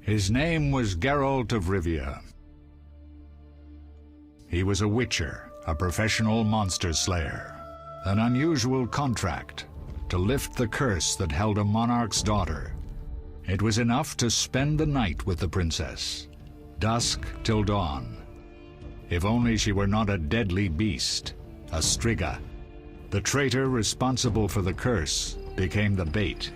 His name was Geralt of Rivia. He was a witcher, a professional monster slayer. An unusual contract to lift the curse that held a monarch's daughter. It was enough to spend the night with the princess, dusk till dawn. If only she were not a deadly beast, a striga. The traitor responsible for the curse became the bait.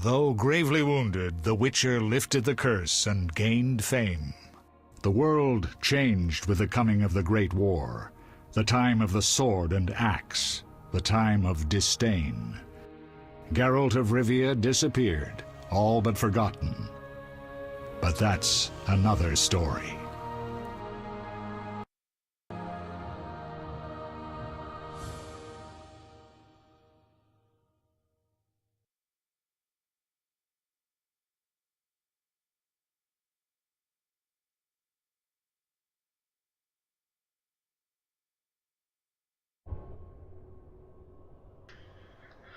Though gravely wounded, the Witcher lifted the curse and gained fame. The world changed with the coming of the Great War, the time of the sword and axe, the time of disdain. Geralt of Rivia disappeared, all but forgotten. But that's another story.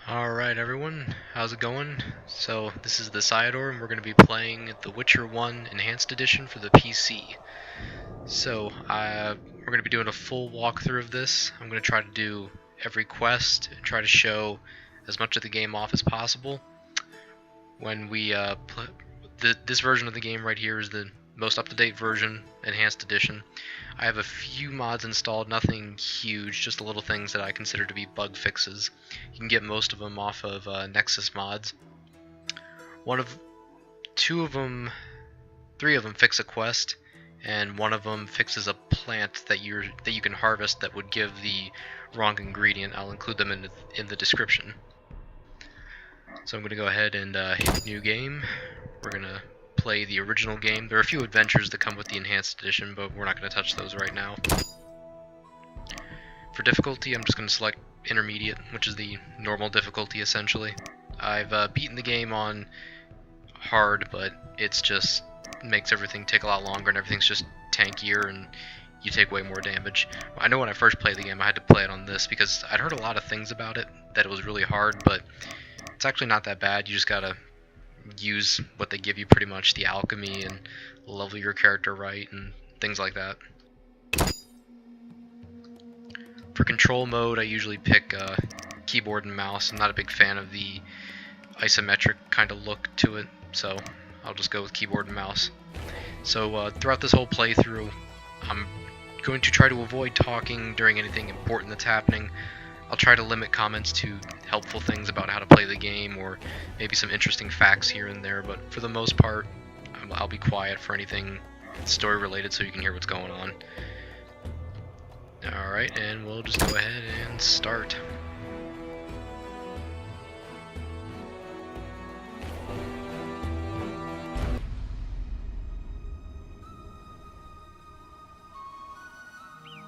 Alright everyone, how's it going? So this is the Sayador and we're going to be playing The Witcher 1 Enhanced Edition for the PC. So we're going to be doing a full walkthrough of this. I'm going to try to do every quest and try to show as much of the game off as possible. When we this version of the game right here is the most up-to-date version, Enhanced Edition. I have a few mods installed, nothing huge, just little things that I consider to be bug fixes. You can get most of them off of Nexus mods. Three of them fix a quest, and one of them fixes a plant that you can harvest that would give the wrong ingredient. I'll include them in the description. So I'm going to go ahead and hit new game. We're going to play the original game. There are a few adventures that come with the Enhanced Edition, but we're not going to touch those right now. For difficulty, I'm just going to select Intermediate, which is the normal difficulty essentially. I've beaten the game on hard, but it's just makes everything take a lot longer and everything's just tankier and you take way more damage. I know when I first played the game I had to play it on this because I'd heard a lot of things about it, that it was really hard, but it's actually not that bad. You just gotta use what they give you pretty much, the alchemy, and level your character right and things like that. For control mode I usually pick keyboard and mouse. I'm not a big fan of the isometric kind of look to it, so I'll just go with keyboard and mouse. So throughout this whole playthrough I'm going to try to avoid talking during anything important that's happening. I'll try to limit comments to helpful things about how to play the game, or maybe some interesting facts here and there, but for the most part, I'll be quiet for anything story related so you can hear what's going on. Alright, and we'll just go ahead and start.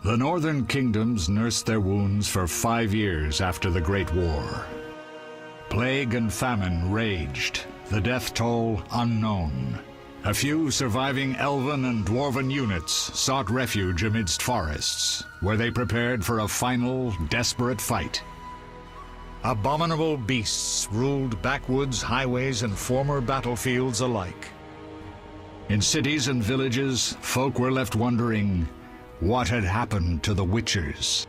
The northern kingdoms nursed their wounds for 5 years after the Great War. Plague and famine raged, the death toll unknown. A few surviving elven and dwarven units sought refuge amidst forests, where they prepared for a final, desperate fight. Abominable beasts ruled backwoods, highways, and former battlefields alike. In cities and villages, folk were left wondering what had happened to the Witchers.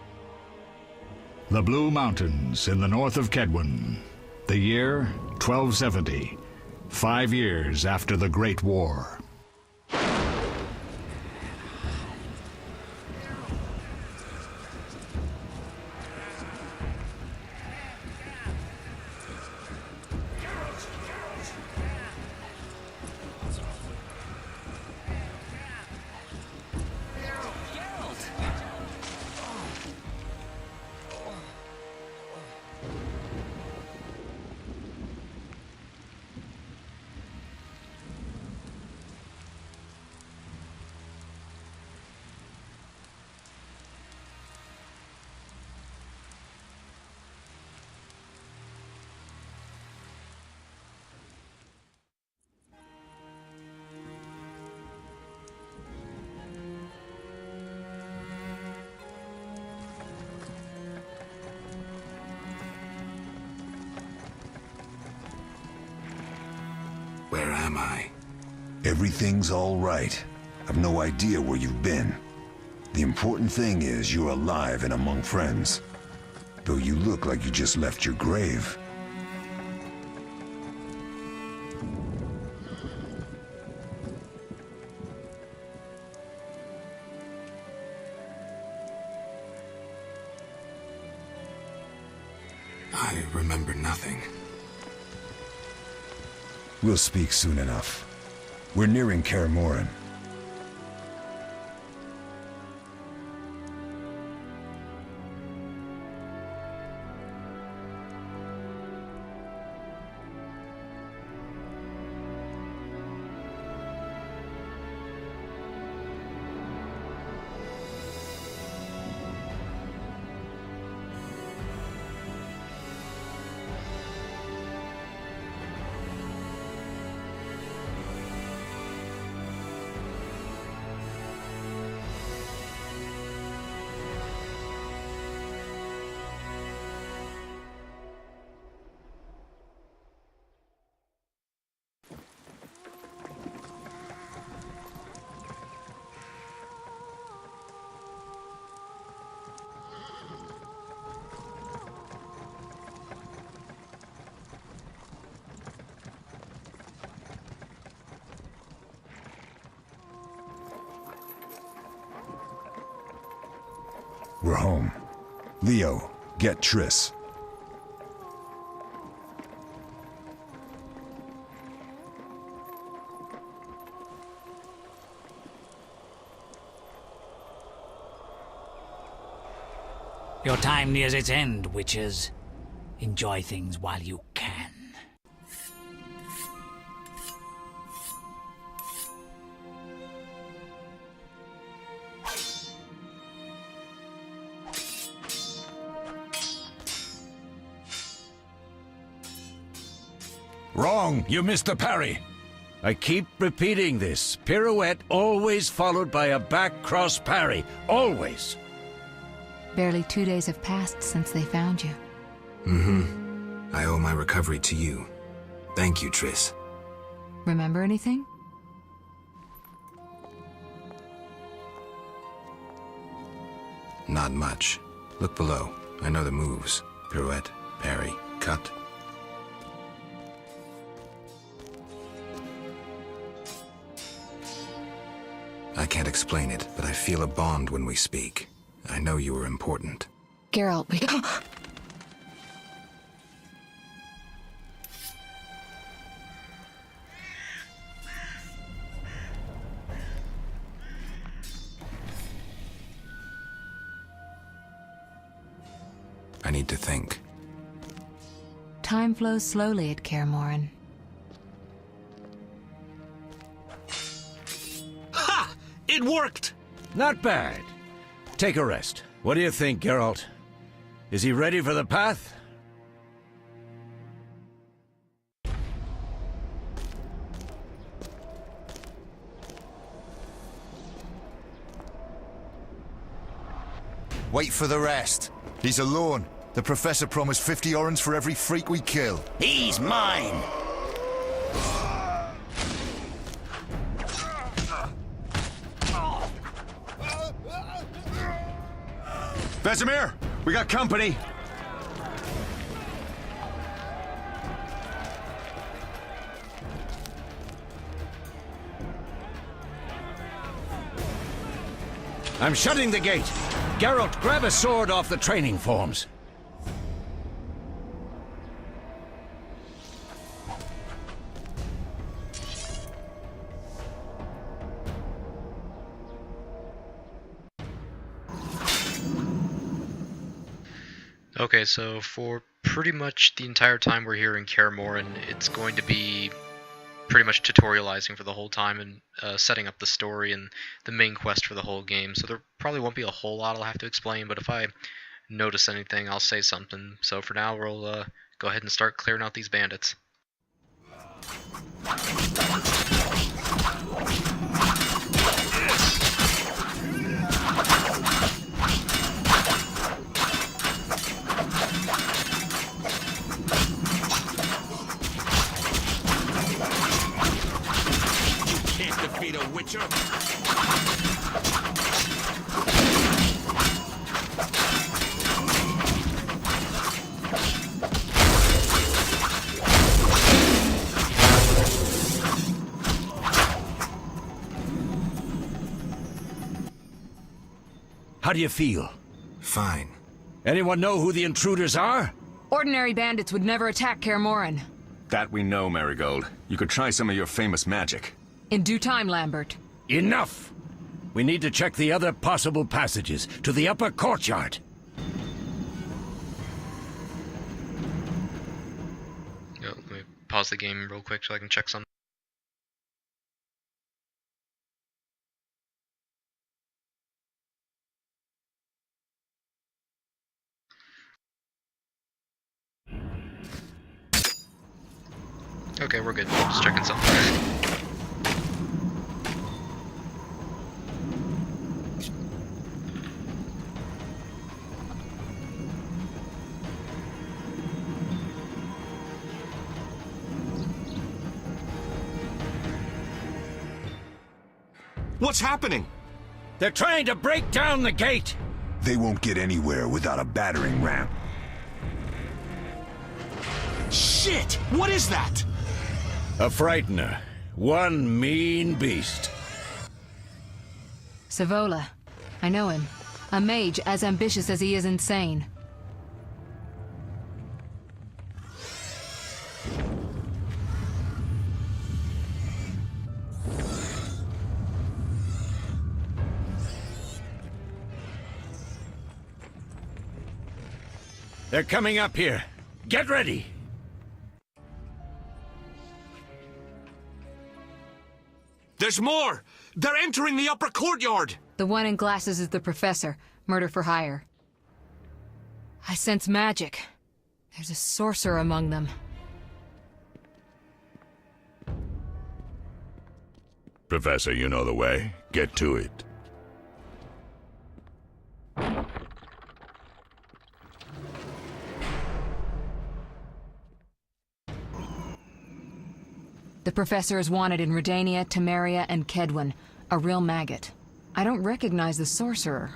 The Blue Mountains in the north of Kedwen. The year 1270, 5 years after the Great War. Where am I? Everything's all right. I've no idea where you've been. The important thing is you're alive and among friends. Though you look like you just left your grave. I remember nothing. We'll speak soon enough. We're nearing Kaer Morhen. We're home. Leo, get Triss. Your time nears its end, witches. Enjoy things while you can. Wrong! You missed the parry! I keep repeating this. Pirouette always followed by a back cross parry. Always! Barely 2 days have passed since they found you. I owe my recovery to you. Thank you, Triss. Remember anything? Not much. Look below. I know the moves. Pirouette, parry, cut. I can't explain it, but I feel a bond when we speak. I know you are important. Geralt, we... I need to think. Time flows slowly at Kaer Morhen. Ha! It worked! Not bad. Take a rest. What do you think, Geralt? Is he ready for the path? Wait for the rest. He's alone. The Professor promised 50 orens for every freak we kill. He's mine! Vesemir, we got company. I'm shutting the gate. Geralt, grab a sword off the training forms. Okay, so for pretty much the entire time we're here in Kaer Morhen, it's going to be pretty much tutorializing for the whole time and setting up the story and the main quest for the whole game. So there probably won't be a whole lot I'll have to explain, but if I notice anything, I'll say something. So for now, we'll go ahead and start clearing out these bandits. Defeat a witcher? How do you feel? Fine. Anyone know who the intruders are? Ordinary bandits would never attack Kaer Morhen. That we know, Marigold. You could try some of your famous magic. In due time, Lambert. Enough! We need to check the other possible passages to the upper courtyard. Yo, let me pause the game real quick so I can check something. Okay, we're good. Just checking something. What's happening? They're trying to break down the gate! They won't get anywhere without a battering ram. Shit! What is that? A frightener. One mean beast. Savola. I know him. A mage as ambitious as he is insane. They're coming up here. Get ready! There's more! They're entering the upper courtyard! The one in glasses is the professor. Murder for hire. I sense magic. There's a sorcerer among them. Professor, you know the way. Get to it. The professor is wanted in Redania, Temeria, and Kedwen. A real maggot. I don't recognize the sorcerer.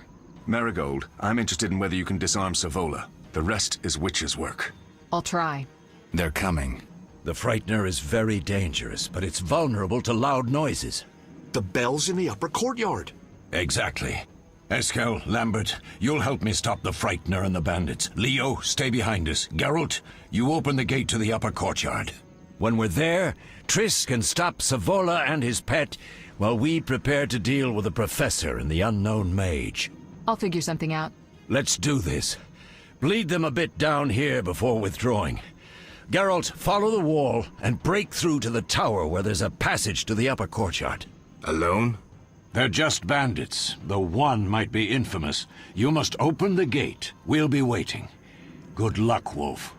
Marigold, I'm interested in whether you can disarm Savola. The rest is witch's work. I'll try. They're coming. The frightener is very dangerous, but it's vulnerable to loud noises. The bell's in the upper courtyard. Exactly. Eskel, Lambert, you'll help me stop the frightener and the bandits. Leo, stay behind us. Geralt, you open the gate to the upper courtyard. When we're there, Triss can stop Savola and his pet while we prepare to deal with the professor and the unknown mage. I'll figure something out. Let's do this. Bleed them a bit down here before withdrawing. Geralt, follow the wall and break through to the tower where there's a passage to the upper courtyard. Alone? They're just bandits, though one might be infamous. You must open the gate. We'll be waiting. Good luck, Wolf.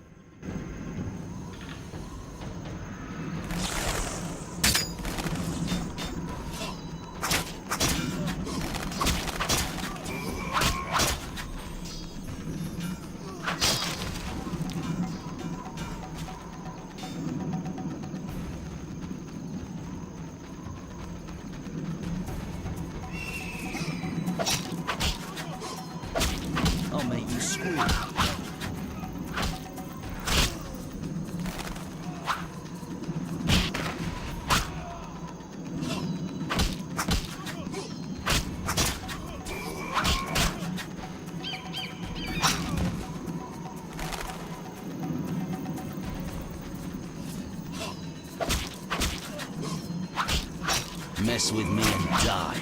I'll make you squeal. Mess with me and die.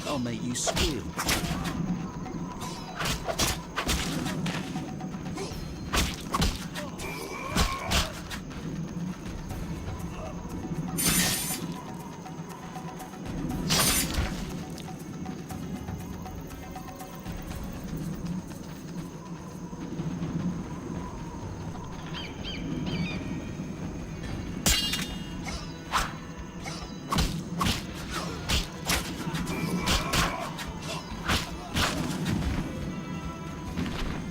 I'll make you squeal.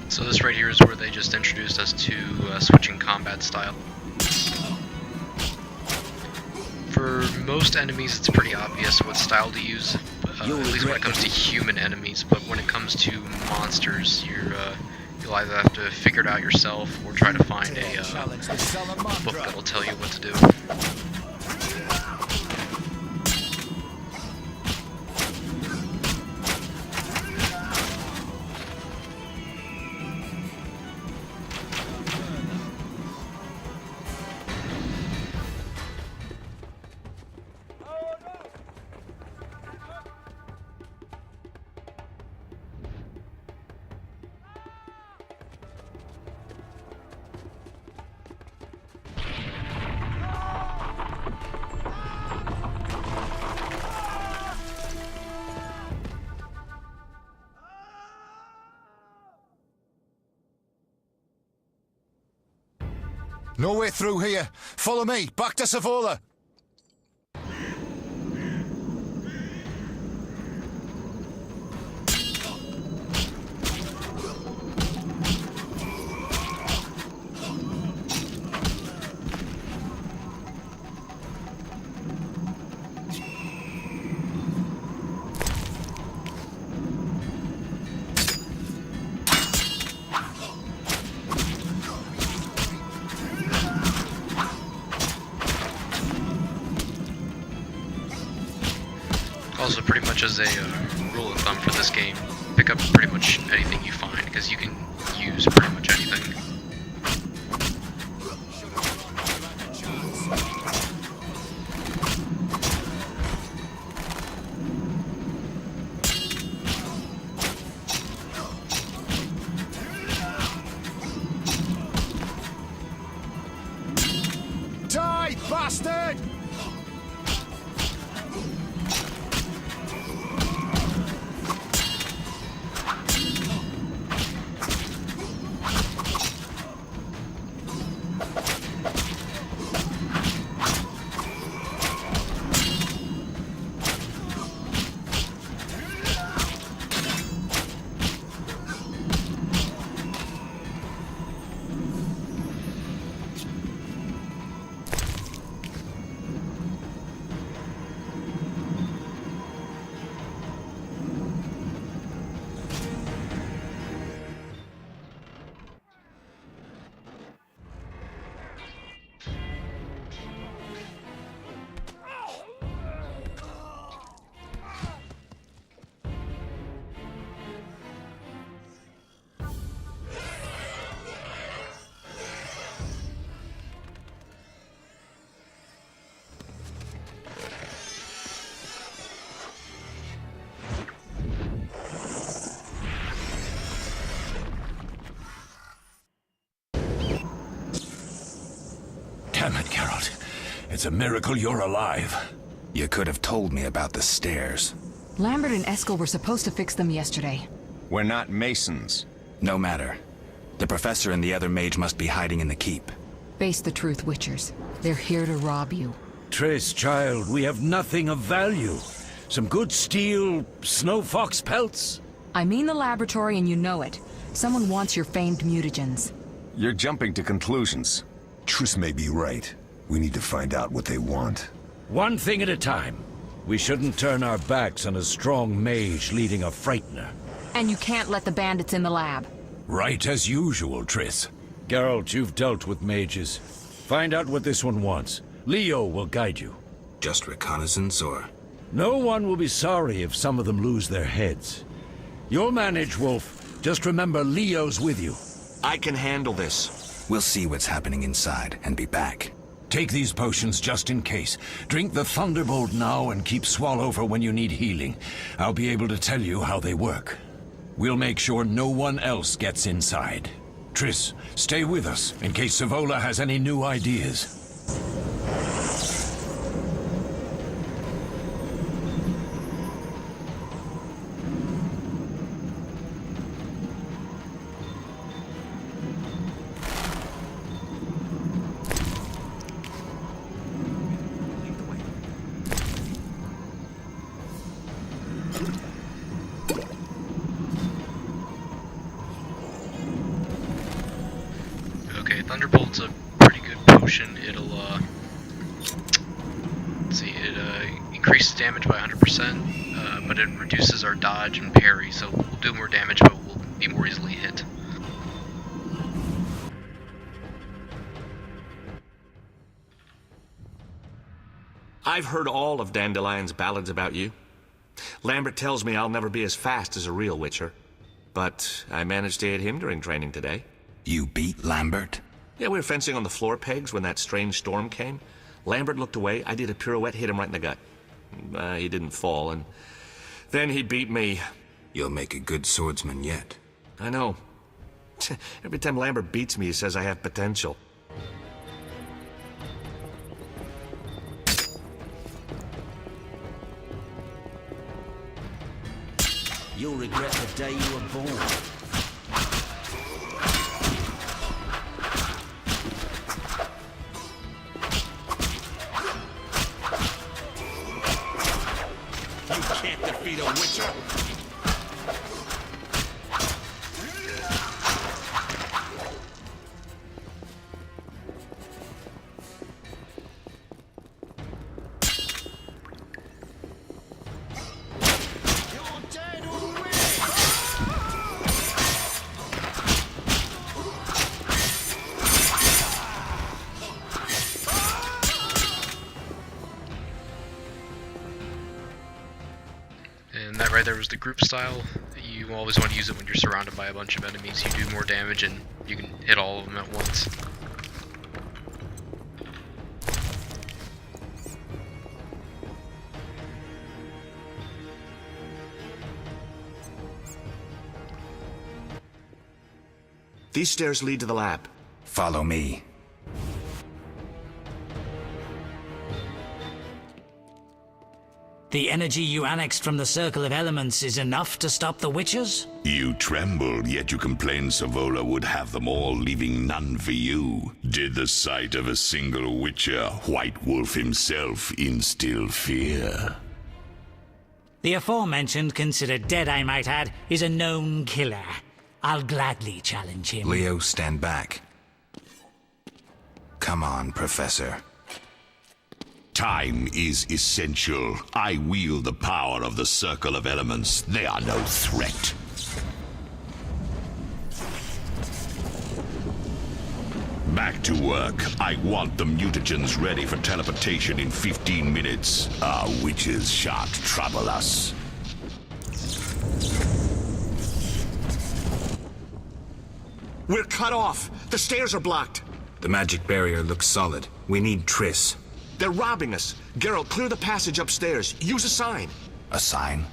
So this right here is where they just introduced us to switching combat style. For most enemies it's pretty obvious what style to use, at least when it comes to human enemies, but when it comes to monsters, you'll either have to figure it out yourself or try to find a book that'll tell you what to do. No way through here. Follow me. Back to Savola. Also, pretty much as a rule of thumb for this game, pick up pretty much anything you find, because you can use pretty much anything. Die, bastard! Damn it, Geralt. It's a miracle you're alive. You could have told me about the stairs. Lambert and Eskel were supposed to fix them yesterday. We're not masons. No matter. The professor and the other mage must be hiding in the keep. Face the truth, Witchers. They're here to rob you. Triss, child, we have nothing of value. Some good steel snow fox pelts? I mean the laboratory and you know it. Someone wants your famed mutagens. You're jumping to conclusions. Triss may be right. We need to find out what they want. One thing at a time. We shouldn't turn our backs on a strong mage leading a frightener. And you can't let the bandits in the lab. Right as usual, Triss. Geralt, you've dealt with mages. Find out what this one wants. Leo will guide you. Just reconnaissance, or...? No one will be sorry if some of them lose their heads. You'll manage, Wolf. Just remember Leo's with you. I can handle this. We'll see what's happening inside and be back. Take these potions just in case. Drink the Thunderbolt now and keep Swallow for when you need healing. I'll be able to tell you how they work. We'll make sure no one else gets inside. Triss, stay with us in case Savola has any new ideas. Thunderbolt's a pretty good potion. It'll, let's see, it increases damage by 100%, but it reduces our dodge and parry, so we'll do more damage, but we'll be more easily hit. I've heard all of Dandelion's ballads about you. Lambert tells me I'll never be as fast as a real Witcher, but I managed to hit him during training today. You beat Lambert? Yeah, we were fencing on the floor pegs when that strange storm came. Lambert looked away, I did a pirouette, hit him right in the gut. He didn't fall, and then he beat me. You'll make a good swordsman yet. I know. Every time Lambert beats me, he says I have potential. You'll regret the day you were born. Defeat a Witcher? And that right there was the group style. You always want to use it when you're surrounded by a bunch of enemies. You do more damage and you can hit all of them at once. These stairs lead to the lab. Follow me. The energy you annexed from the Circle of Elements is enough to stop the Witchers? You trembled, yet you complained Savola would have them all, leaving none for you. Did the sight of a single Witcher, White Wolf himself, instill fear? The aforementioned, considered dead I might add, is a known killer. I'll gladly challenge him. Leo, stand back. Come on, Professor. Time is essential. I wield the power of the Circle of Elements. They are no threat. Back to work. I want the mutagens ready for teleportation in 15 minutes. Our witches shan't trouble us. We're cut off. The stairs are blocked. The magic barrier looks solid. We need Triss. They're robbing us. Geralt, clear the passage upstairs. Use a sign. A sign?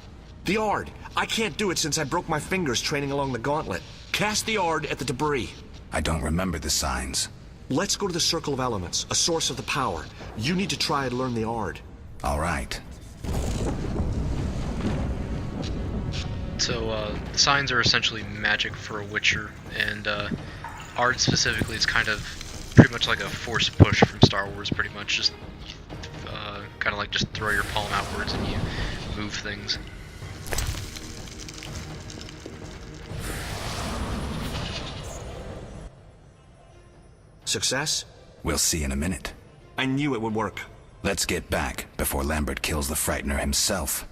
The Ard. I can't do it since I broke my fingers training along the gauntlet. Cast the Ard at the debris. I don't remember the signs. Let's go to the Circle of Elements, a source of the power. You need to try and learn the Ard. All right. So, signs are essentially magic for a Witcher, and Ard specifically is kind of pretty much like a force push from Star Wars, pretty much. Just kind of like just throw your palm outwards and you move things. Success? We'll see in a minute. I knew it would work. Let's get back before Lambert kills the Frightener himself.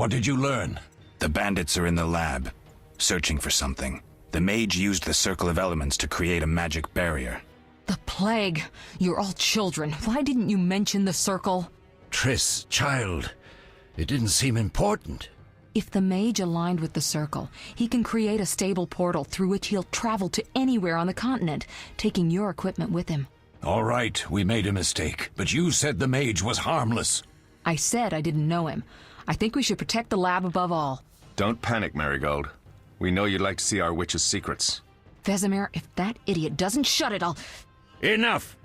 What did you learn? The bandits are in the lab, searching for something. The mage used the circle of elements to create a magic barrier. The plague. You're all children. Why didn't you mention the circle? Triss, child, it didn't seem important. If the mage aligned with the circle, he can create a stable portal through which he'll travel to anywhere on the continent, taking your equipment with him. All right, we made a mistake, but you said the mage was harmless. I said I didn't know him. I think we should protect the lab above all. Don't panic, Marigold. We know you'd like to see our witch's secrets. Vesemir, if that idiot doesn't shut it, I'll... Enough!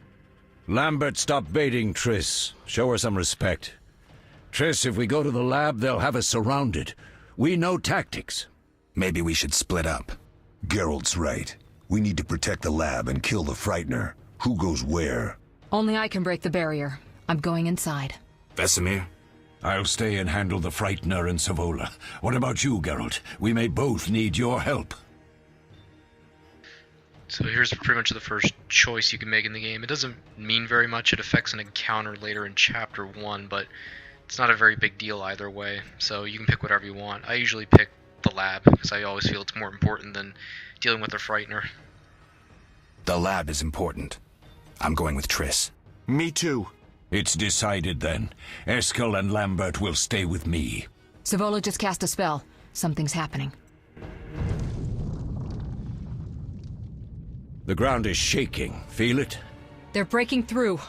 Lambert, stop baiting Triss. Show her some respect. Triss, if we go to the lab, they'll have us surrounded. We know tactics. Maybe we should split up. Geralt's right. We need to protect the lab and kill the Frightener. Who goes where? Only I can break the barrier. I'm going inside. Vesemir? I'll stay and handle the Frightener and Savola. What about you, Geralt? We may both need your help. So here's pretty much the first choice you can make in the game. It doesn't mean very much. It affects an encounter later in Chapter 1, but it's not a very big deal either way. So you can pick whatever you want. I usually pick the lab, because I always feel it's more important than dealing with the Frightener. The lab is important. I'm going with Triss. Me too. It's decided then. Eskel and Lambert will stay with me. Savola just cast a spell. Something's happening. The ground is shaking. Feel it? They're breaking through.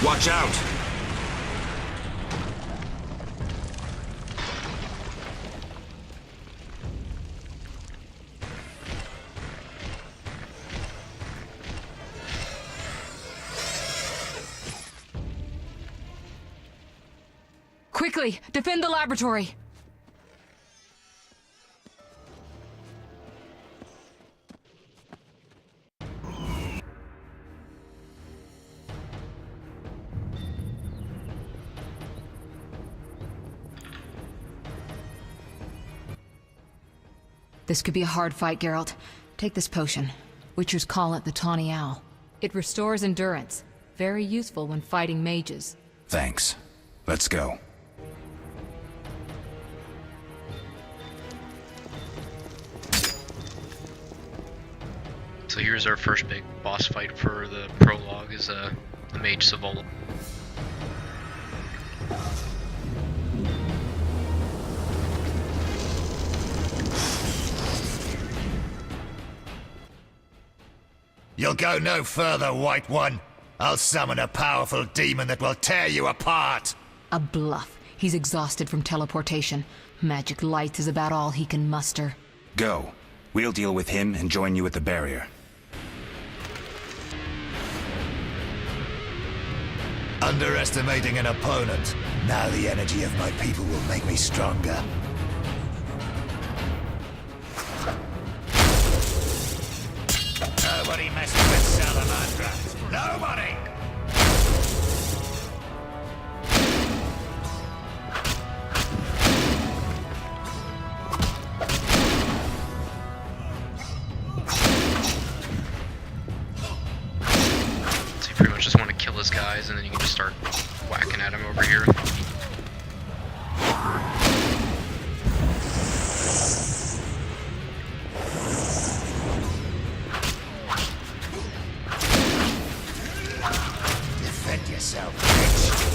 Watch out! Quickly, defend the laboratory! This could be a hard fight, Geralt. Take this potion. Witchers call it the Tawny Owl. It restores endurance. Very useful when fighting mages. Thanks. Let's go. So here's our first big boss fight for the prologue, is the Mage Savola. You'll go no further, White One. I'll summon a powerful demon that will tear you apart. A bluff. He's exhausted from teleportation. Magic light is about all he can muster. Go. We'll deal with him and join you at the barrier. Underestimating an opponent. Now the energy of my people will make me stronger. Nobody messes with Salamandra. Nobody! So you pretty much just want to kill his guys, and then you can just start whacking at him over here. Defend yourself, bitch.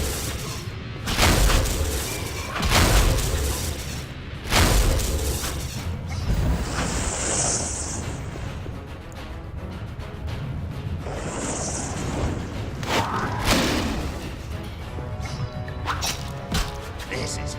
This is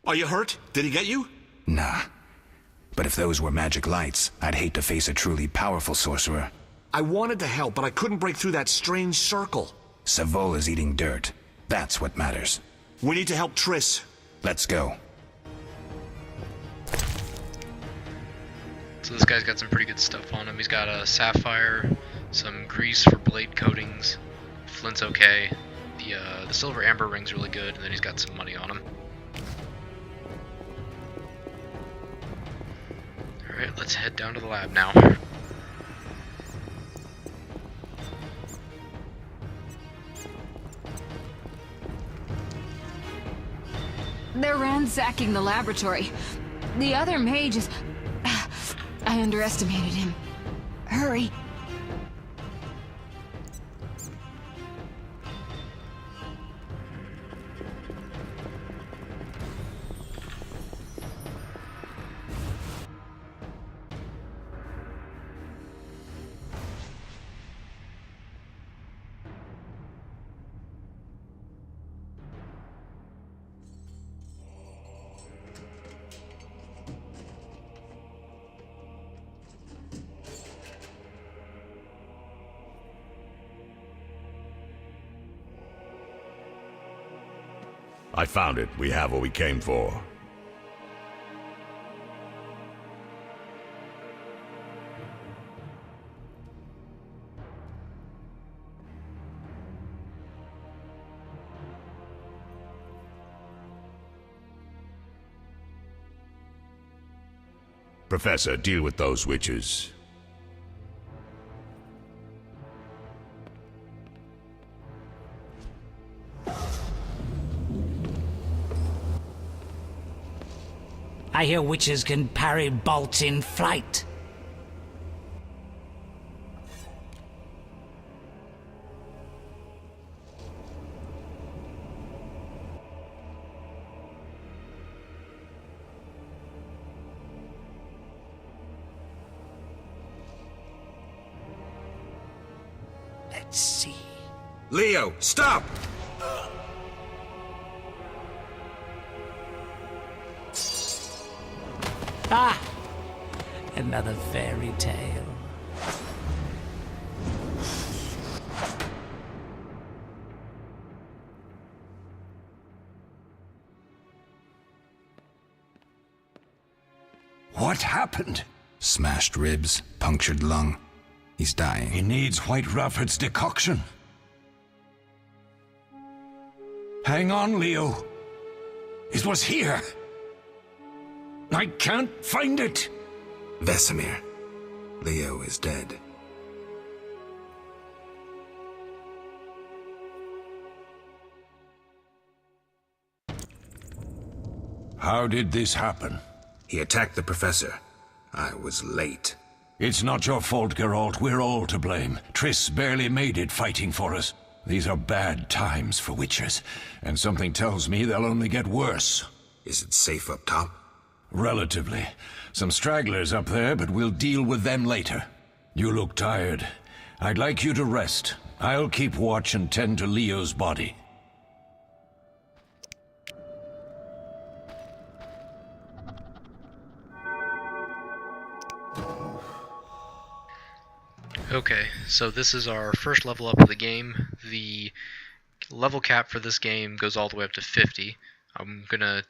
Are you hurt? Did he get you? Nah. But if those were magic lights, I'd hate to face a truly powerful sorcerer. I wanted to help, but I couldn't break through that strange circle. Savola's eating dirt. That's what matters. We need to help Triss. Let's go. So this guy's got some pretty good stuff on him. He's got a sapphire, some grease for blade coatings, flint's okay, the silver amber ring's really good, and then he's got some money on him. Alright, let's head down to the lab now. They're ransacking the laboratory. The other mage is... I underestimated him. Hurry. I found it. We have what we came for. Professor, deal with those witches. I hear witches can parry bolts in flight. Let's see. Leo, stop! Ah! Another fairy tale. What happened? Smashed ribs, punctured lung. He's dying. He needs White Rafford's decoction. Hang on, Leo. It was here. I can't find it. Vesemir. Leo is dead. How did this happen? He attacked the professor. I was late. It's not your fault, Geralt. We're all to blame. Triss barely made it fighting for us. These are bad times for witchers, and something tells me they'll only get worse. Is it safe up top? Relatively. Some stragglers up there, but we'll deal with them later. You look tired. I'd like you to rest. I'll keep watch and tend to Leo's body. Okay, so this is our first level up of the game. The level cap for this game goes all the way up to 50. I'm gonna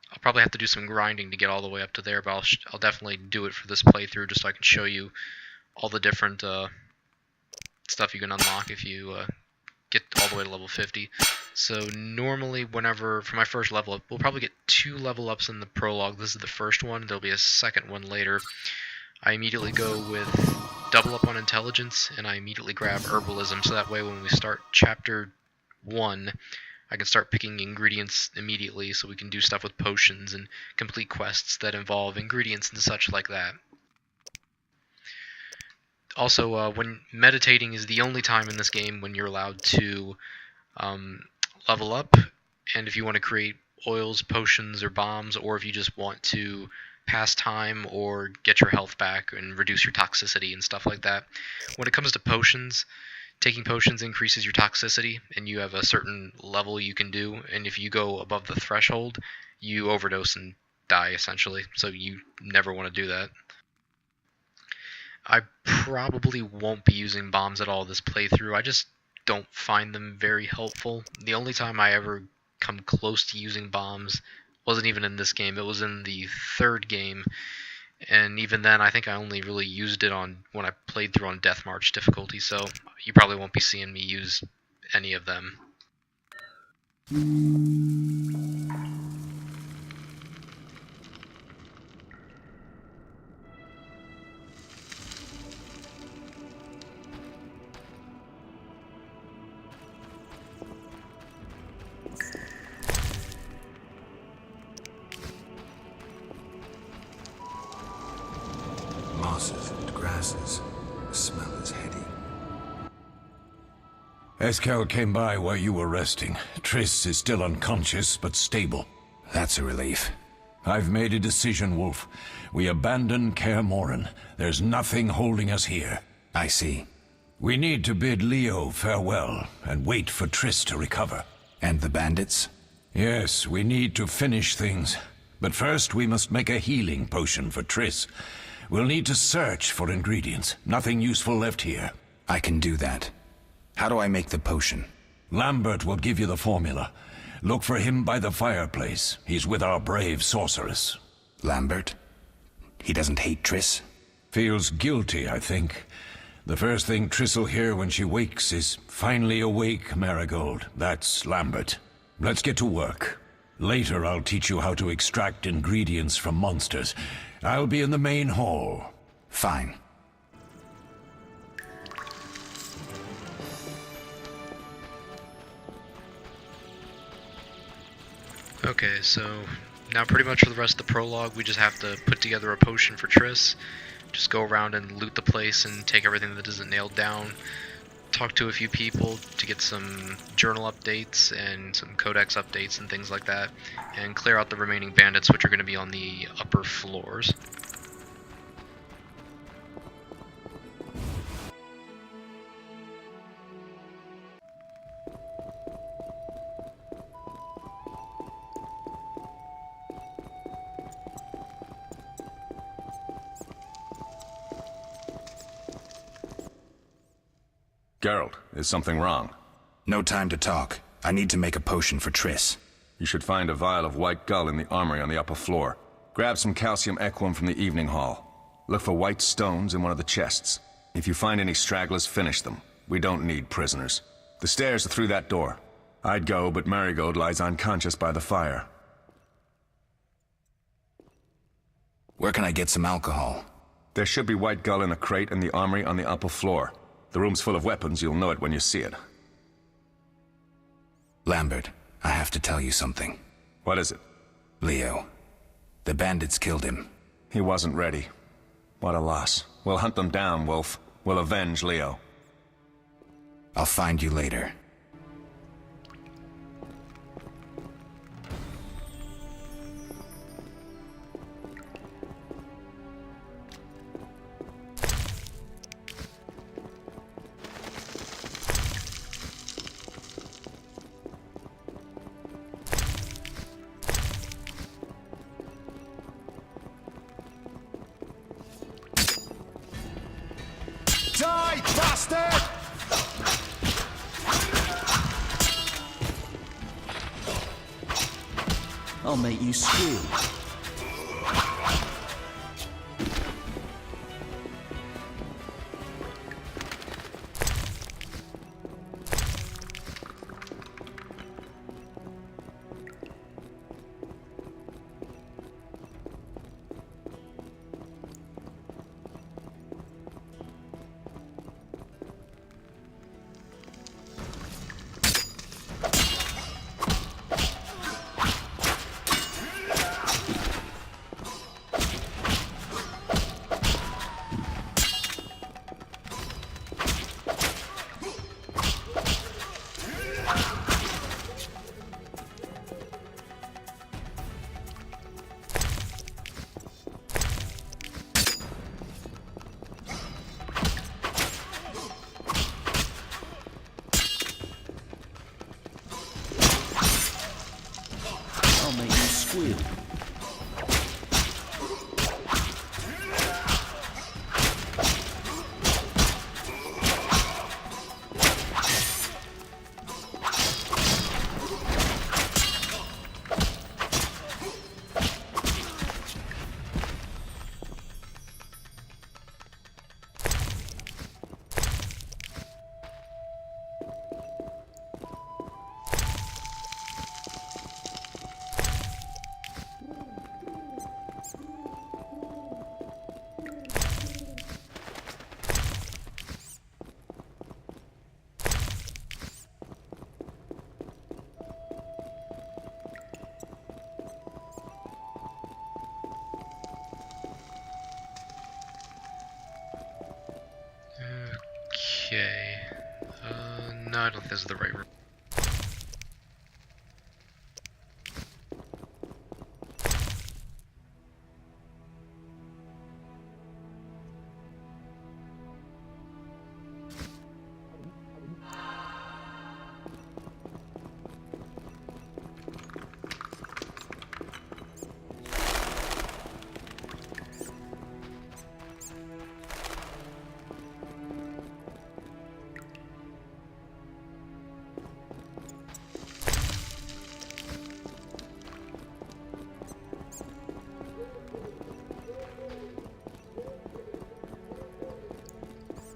I'll probably have to do some grinding to get all the way up to there, but I'll definitely do it for this playthrough just so I can show you all the different stuff you can unlock if you get all the way to level 50. So normally whenever, for my first level up, we'll probably get 2 level ups in the prologue. This is the first one. There'll be a second one later. I immediately go with double up on intelligence, and I immediately grab herbalism, so that way when we start chapter 1, I can start picking ingredients immediately, so we can do stuff with potions and complete quests that involve ingredients and such like that. Also, when meditating is the only time in this game when you're allowed to level up, and if you want to create oils, potions, or bombs, or if you just want to pass time or get your health back and reduce your toxicity and stuff like that. When it comes to potions, taking potions increases your toxicity, and you have a certain level you can do, and if you go above the threshold, you overdose and die, essentially, so you never want to do that. I probably won't be using bombs at all this playthrough. I just don't find them very helpful. The only time I ever come close to using bombs wasn't even in this game. It was in the third game, and even then I think I only really used it on when I played through on Death March difficulty, so you probably won't be seeing me use any of them. Mosses and grasses. The smell is heady. Eskel came by while you were resting. Triss is still unconscious, but stable. That's a relief. I've made a decision, Wolf. We abandon Kaer Morhen. There's nothing holding us here. I see. We need to bid Leo farewell and wait for Triss to recover. And the bandits? Yes, we need to finish things. But first we must make a healing potion for Triss. We'll need to search for ingredients. Nothing useful left here. I can do that. How do I make the potion? Lambert will give you the formula. Look for him by the fireplace. He's with our brave sorceress. Lambert? He doesn't hate Triss? Feels guilty, I think. The first thing Triss will hear when she wakes is, "Finally awake, Marigold." That's Lambert. Let's get to work. Later I'll teach you how to extract ingredients from monsters. I'll be in the main hall. Fine. Okay, so now pretty much for the rest of the prologue, we just have to put together a potion for Triss. Just go around and loot the place and take everything that isn't nailed down. Talk to a few people to get some journal updates and some codex updates and things like that. And clear out the remaining bandits, which are going to be on the upper floors. Geralt, is something wrong? No time to talk. I need to make a potion for Triss. You should find a vial of white gull in the armory on the upper floor. Grab some calcium equum from the evening hall. Look for white stones in one of the chests. If you find any stragglers, finish them. We don't need prisoners. The stairs are through that door. I'd go, but Marigold lies unconscious by the fire. Where can I get some alcohol? There should be white gull in a crate in the armory on the upper floor. The room's full of weapons. You'll know it when you see it. Lambert, I have to tell you something. What is it? Leo. The bandits killed him. He wasn't ready. What a loss. We'll hunt them down, Wolf. We'll avenge Leo. I'll find you later. Die, bastard! I'll make you squeal. I'll make you squeal. Okay. No, I don't think this is the right room.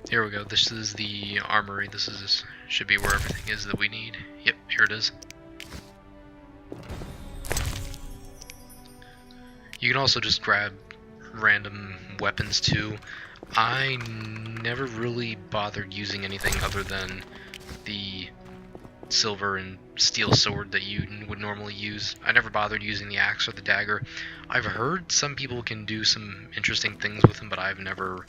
Here we go. This is the armory. Should be where everything is that we need. Yep, here it is. You can also just grab random weapons too. I never really bothered using anything other than the silver and steel sword that you would normally use. I never bothered using the axe or the dagger. I've heard some people can do some interesting things with them, but I've never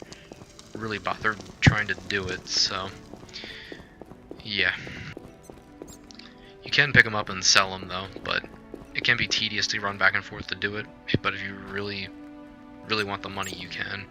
really bothered trying to do it, so yeah. You can pick them up and sell them though, but it can be tedious to run back and forth to do it, but if you really want the money, you can.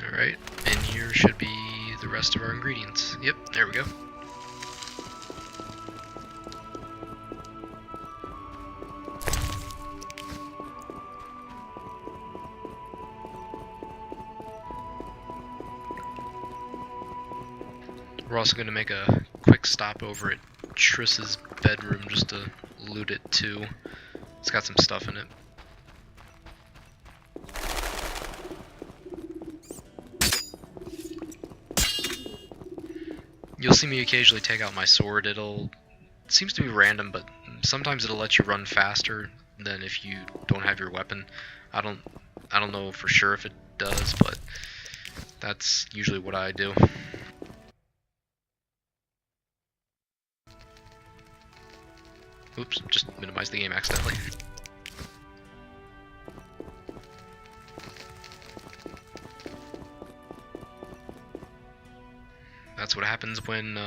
Alright, and here should be the rest of our ingredients. Yep, there we go. We're also going to make a quick stop over at Triss's bedroom just to loot it too. It's got some stuff in it. You'll see me occasionally take out my sword. It seems to be random, but sometimes it'll let you run faster than if you don't have your weapon. I don't know for sure if it does, but that's usually what I do. Oops, just minimized the game accidentally. That's what happens when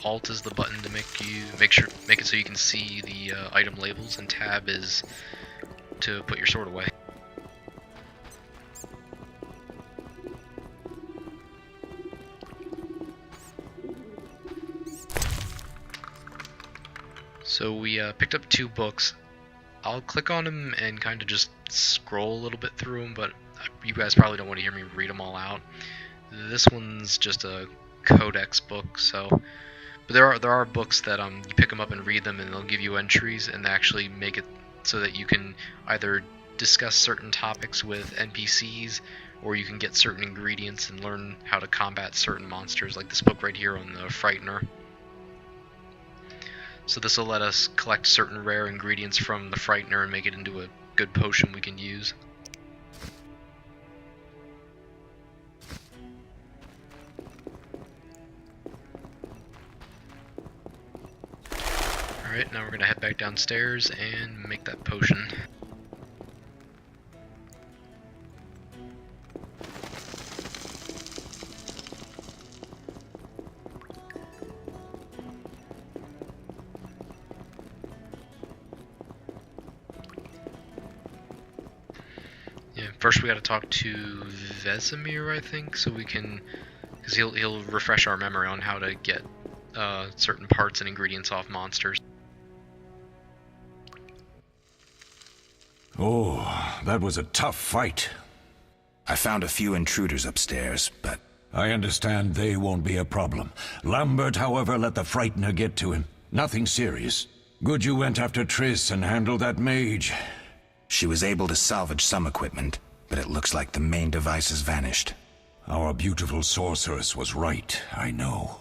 Alt is the button to make it so you can see the item labels, and Tab is to put your sword away. So we picked up 2 books. I'll click on them and kind of just scroll a little bit through them, but you guys probably don't want to hear me read them all out. This one's just a codex book, but there are books that you pick them up and read them, and they'll give you entries and they actually make it so that you can either discuss certain topics with NPCs, or you can get certain ingredients and learn how to combat certain monsters, like this book right here on the Frightener. So this will let us collect certain rare ingredients from the Frightener and make it into a good potion we can use. Alright, now we're going to head back downstairs and make that potion. Yeah, first we got to talk to Vesemir, I think, so we can, because he'll refresh our memory on how to get certain parts and ingredients off monsters. Oh, that was a tough fight. I found a few intruders upstairs, but... I understand they won't be a problem. Lambert, however, let the Frightener get to him. Nothing serious. Good you went after Triss and handled that mage. She was able to salvage some equipment, but it looks like the main device has vanished. Our beautiful sorceress was right, I know.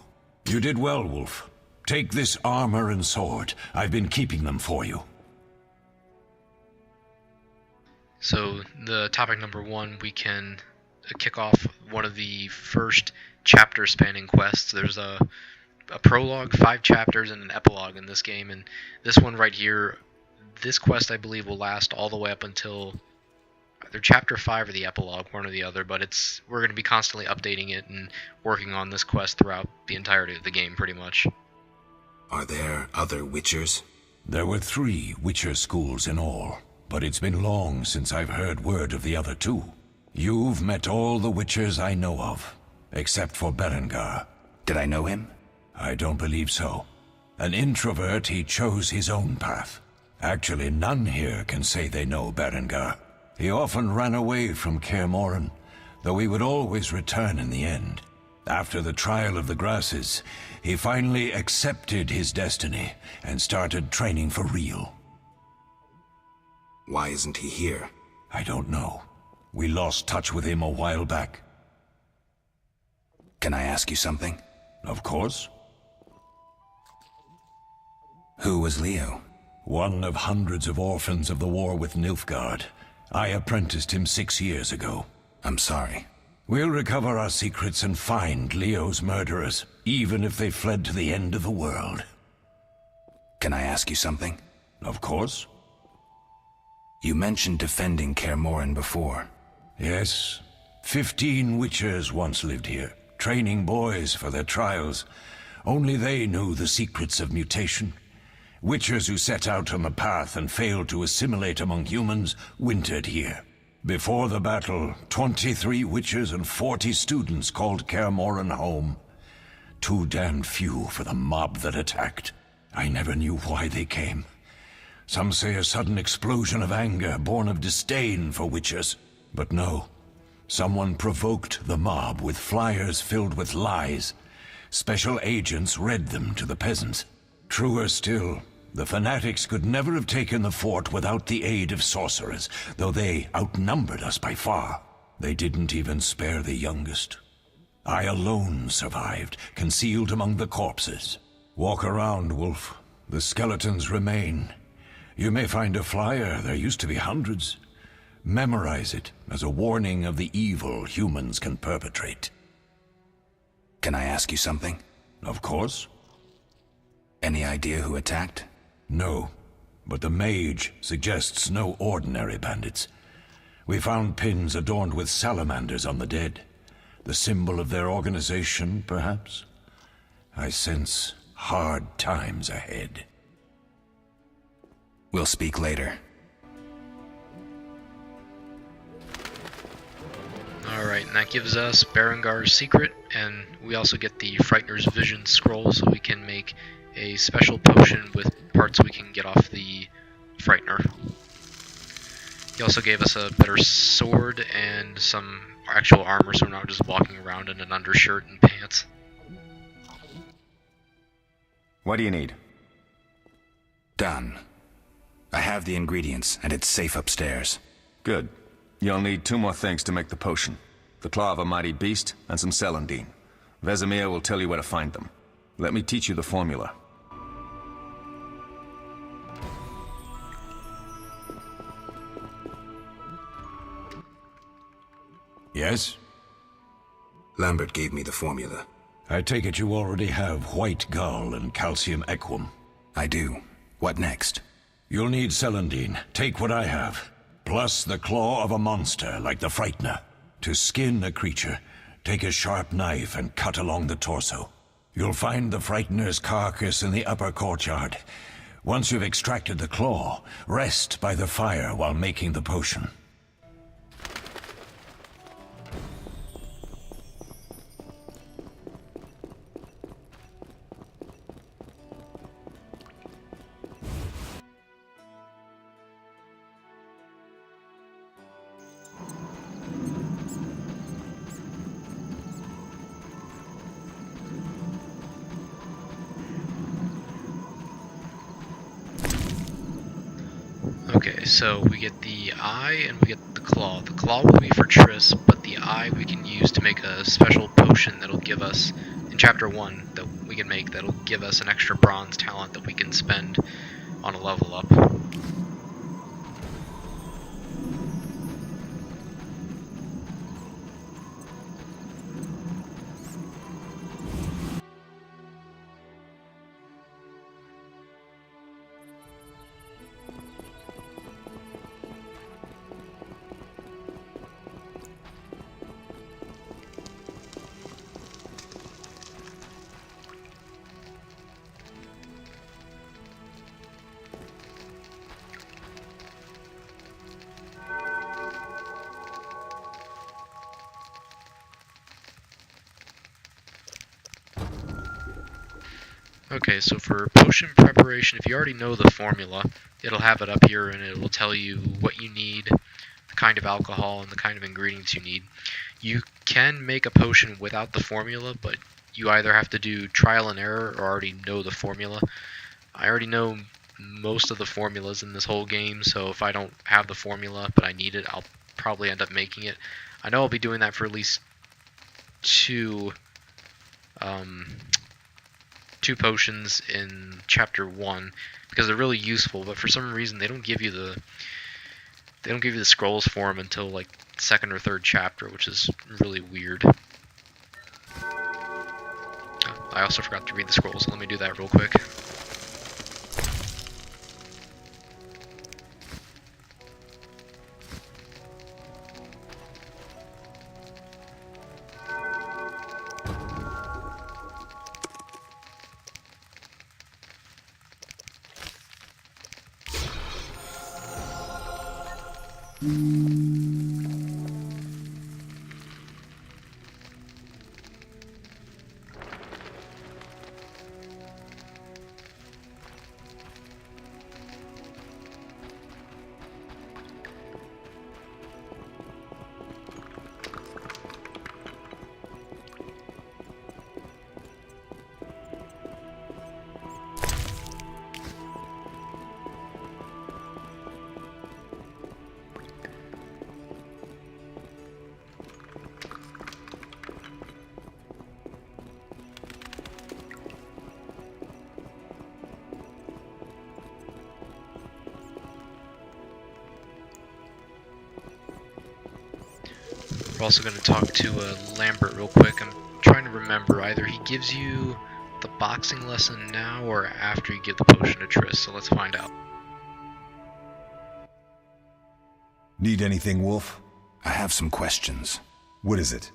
You did well, Wolf. Take this armor and sword. I've been keeping them for you. So, the topic number 1, we can kick off one of the first chapter-spanning quests. There's a prologue, 5 chapters, and an epilogue in this game, and this one right here, this quest I believe will last all the way up until either chapter 5 or the epilogue, one or the other, but we're going to be constantly updating it and working on this quest throughout the entirety of the game, pretty much. Are there other Witchers? There were 3 Witcher schools in all, but it's been long since I've heard word of the other 2. You've met all the Witchers I know of, except for Berengar. Did I know him? I don't believe so. An introvert, he chose his own path. Actually, none here can say they know Berengar. He often ran away from Kaer Morhen, though he would always return in the end. After the trial of the grasses, he finally accepted his destiny and started training for real. Why isn't he here? I don't know. We lost touch with him a while back. Can I ask you something? Of course. Who was Leo? One of hundreds of orphans of the war with Nilfgaard. I apprenticed him 6 years ago. I'm sorry. We'll recover our secrets and find Leo's murderers, even if they fled to the end of the world. Can I ask you something? Of course. You mentioned defending Kaer Morhen before. Yes. 15 Witchers once lived here, training boys for their trials. Only they knew the secrets of mutation. Witchers who set out on the path and failed to assimilate among humans wintered here. Before the battle, 23 Witchers and 40 students called Kaer Morhen home. Too damned few for the mob that attacked. I never knew why they came. Some say a sudden explosion of anger born of disdain for Witchers. But no. Someone provoked the mob with flyers filled with lies. Special agents read them to the peasants. Truer still, the fanatics could never have taken the fort without the aid of sorcerers, though they outnumbered us by far. They didn't even spare the youngest. I alone survived, concealed among the corpses. Walk around, Wolf. The skeletons remain. You may find a flyer, there used to be hundreds. Memorize it as a warning of the evil humans can perpetrate. Can I ask you something? Of course. Any idea who attacked? No, but the mage suggests no ordinary bandits. We found pins adorned with salamanders on the dead. The symbol of their organization, perhaps? I sense hard times ahead. We'll speak later. Alright, and that gives us Berengar's secret, and we also get the Frightener's Vision scroll, so we can make a special potion with parts we can get off the Frightener. He also gave us a better sword and some actual armor, so we're not just walking around in an undershirt and pants. What do you need? Done. I have the ingredients, and it's safe upstairs. Good. You'll need 2 more things to make the potion. The claw of a mighty beast, and some celandine. Vesemir will tell you where to find them. Let me teach you the formula. Yes? Lambert gave me the formula. I take it you already have white gall and calcium equum. I do. What next? You'll need celandine. Take what I have. Plus the claw of a monster, like the Frightener. To skin a creature, take a sharp knife and cut along the torso. You'll find the Frightener's carcass in the upper courtyard. Once you've extracted the claw, rest by the fire while making the potion. Okay, so we get the eye and we get the claw. The claw will be for Triss, but the eye we can use to make a special potion that'll give us, in Chapter 1, that we can make that'll give us an extra bronze talent that we can spend on a level up. Okay, so for potion preparation, if you already know the formula, it'll have it up here and it will tell you what you need, the kind of alcohol, and the kind of ingredients you need. You can make a potion without the formula, but you either have to do trial and error or already know the formula. I already know most of the formulas in this whole game, so if I don't have the formula but I need it, I'll probably end up making it. I know I'll be doing that for at least two potions in Chapter 1 because they're really useful, but for some reason they don't give you the scrolls for them until like second or third chapter, which is really weird. I also forgot to read the scrolls, so let me do that real quick. We're also going to talk to Lambert real quick. I'm trying to remember, either he gives you the boxing lesson now or after you give the potion to Triss, so let's find out. Need anything, Wolf? I have some questions. What is it?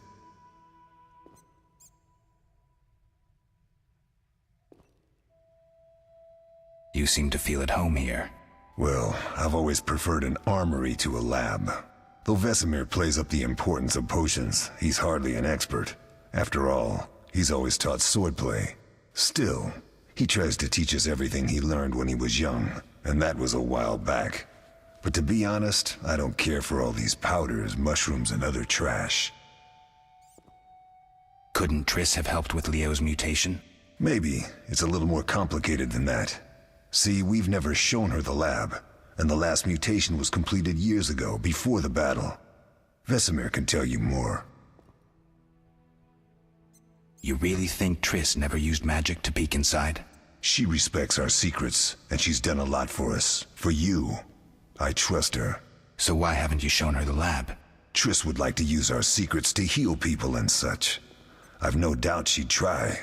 You seem to feel at home here. Well, I've always preferred an armory to a lab. Though Vesemir plays up the importance of potions, he's hardly an expert. After all, he's always taught swordplay. Still, he tries to teach us everything he learned when he was young, and that was a while back. But to be honest, I don't care for all these powders, mushrooms, and other trash. Couldn't Triss have helped with Leo's mutation? Maybe. It's a little more complicated than that. See, we've never shown her the lab, and the last mutation was completed years ago, before the battle. Vesemir can tell you more. You really think Triss never used magic to peek inside? She respects our secrets, and she's done a lot for us. For you. I trust her. So why haven't you shown her the lab? Triss would like to use our secrets to heal people and such. I've no doubt she'd try,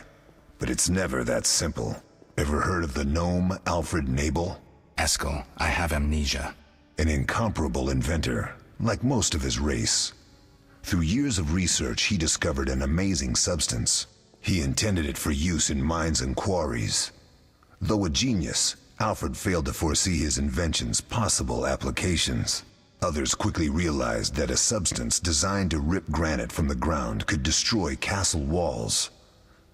but it's never that simple. Ever heard of the gnome Alfred Nabel? Eskel, I have amnesia. An incomparable inventor, like most of his race. Through years of research, he discovered an amazing substance. He intended it for use in mines and quarries. Though a genius, Alfred failed to foresee his invention's possible applications. Others quickly realized that a substance designed to rip granite from the ground could destroy castle walls.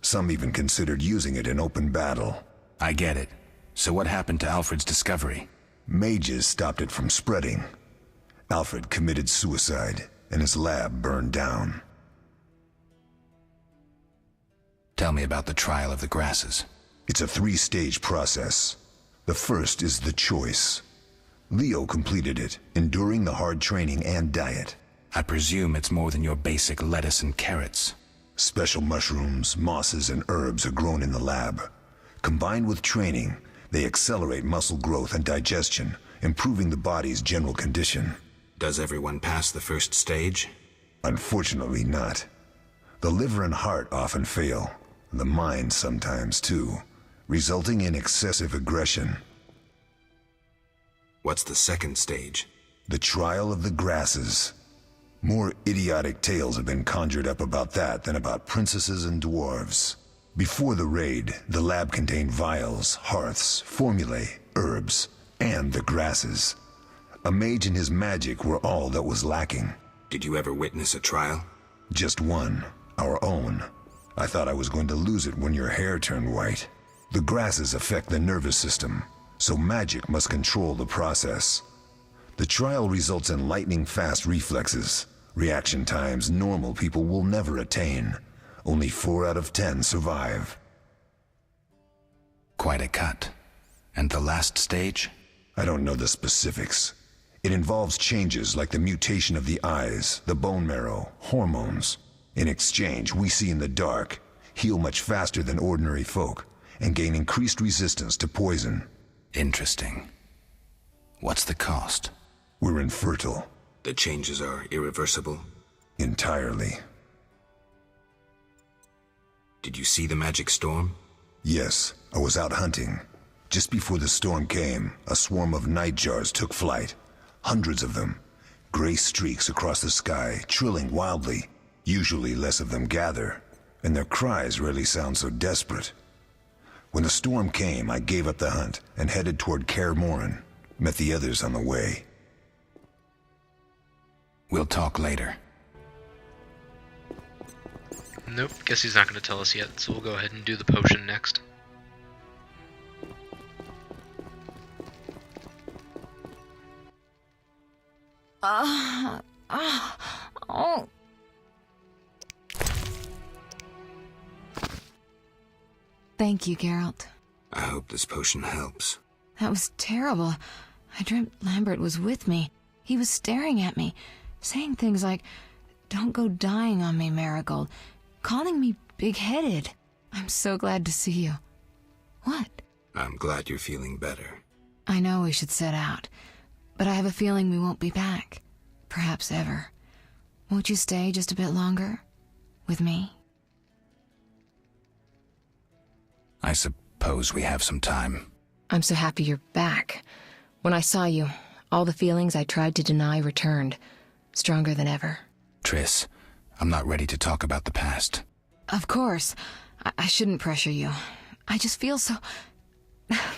Some even considered using it in open battle. I get it. So what happened to Alfred's discovery? Mages stopped it from spreading. Alfred committed suicide, and his lab burned down. Tell me about the trial of the grasses. It's a 3-stage process. The first is the choice. Leo completed it, enduring the hard training and diet. I presume it's more than your basic lettuce and carrots. Special mushrooms, mosses, and herbs are grown in the lab. Combined with training, they accelerate muscle growth and digestion, improving the body's general condition. Does everyone pass the first stage? Unfortunately not. The liver and heart often fail, the mind sometimes too, resulting in excessive aggression. What's the second stage? The trial of the grasses. More idiotic tales have been conjured up about that than about princesses and dwarves. Before the raid, the lab contained vials, hearths, formulae, herbs, and the grasses. A mage and his magic were all that was lacking. Did you ever witness a trial? Just one, our own. I thought I was going to lose it when your hair turned white. The grasses affect the nervous system, so magic must control the process. The trial results in lightning-fast reflexes, reaction times normal people will never attain. Only 4 out of 10 survive. Quite a cut. And the last stage? I don't know the specifics. It involves changes like the mutation of the eyes, the bone marrow, hormones. In exchange, we see in the dark, heal much faster than ordinary folk, and gain increased resistance to poison. Interesting. What's the cost? We're infertile. The changes are irreversible? Entirely. Did you see the magic storm? Yes, I was out hunting. Just before the storm came, a swarm of nightjars took flight. Hundreds of them. Gray streaks across the sky, trilling wildly. Usually less of them gather, and their cries rarely sound so desperate. When the storm came, I gave up the hunt and headed toward Kaer Morhen. Met the others on the way. We'll talk later. Nope, guess he's not going to tell us yet, so we'll go ahead and do the potion next. Oh. Thank you, Geralt. I hope this potion helps. That was terrible. I dreamt Lambert was with me. He was staring at me, saying things like, "Don't go dying on me, Marigold," calling me big-headed. I'm so glad to see you. What? I'm glad you're feeling better. I know we should set out, but I have a feeling we won't be back. Perhaps ever. Won't you stay just a bit longer? With me? I suppose we have some time. I'm so happy you're back. When I saw you, all the feelings I tried to deny returned, stronger than ever. Triss, I'm not ready to talk about the past. Of course. I shouldn't pressure you. I just feel so...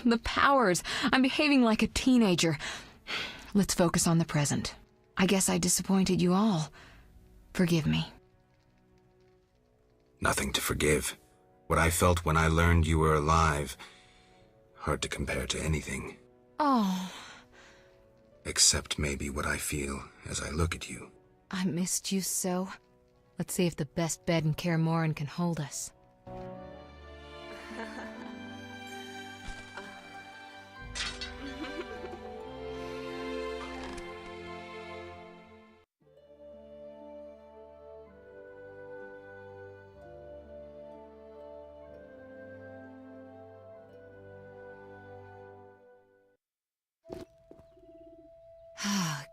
The powers. I'm behaving like a teenager. Let's focus on the present. I guess I disappointed you all. Forgive me. Nothing to forgive. What I felt when I learned you were alive, hard to compare to anything. Oh. Except maybe what I feel as I look at you. I missed you so. Let's see if the best bed in Kaer Morhen can hold us.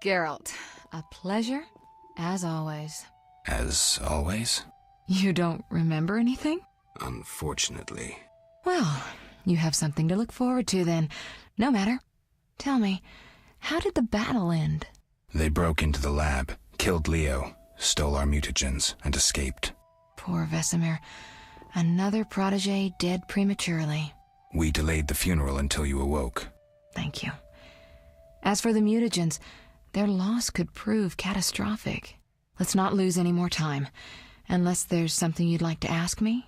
Geralt, a pleasure, as always. As always? You don't remember anything? Unfortunately. Well, you have something to look forward to then. No matter. Tell me, how did the battle end? They broke into the lab, killed Leo, stole our mutagens, and escaped. Poor Vesemir. Another protege dead prematurely. We delayed the funeral until you awoke. Thank you. As for the mutagens, their loss could prove catastrophic. Let's not lose any more time. Unless there's something you'd like to ask me?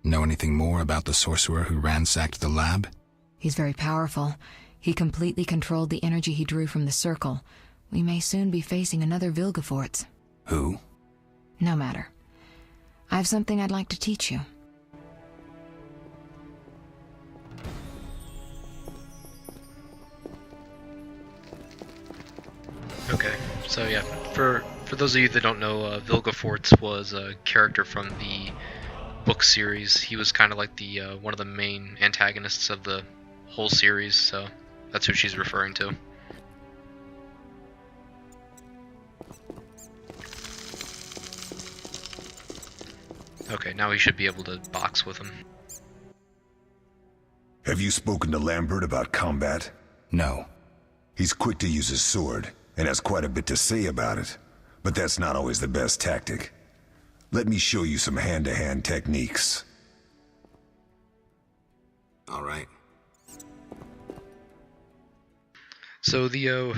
Know anything more about the sorcerer who ransacked the lab? He's very powerful. He completely controlled the energy he drew from the circle. We may soon be facing another Vilgefortz. Who? No matter. I have something I'd like to teach you. So yeah, for those of you that don't know, Vilgefortz was a character from the book series. He was kind of like the one of the main antagonists of the whole series, so that's who she's referring to. Okay, now we should be able to box with him. Have you spoken to Lambert about combat? No. He's quick to use his sword, and has quite a bit to say about it. But that's not always the best tactic. Let me show you some hand-to-hand techniques. All right. So the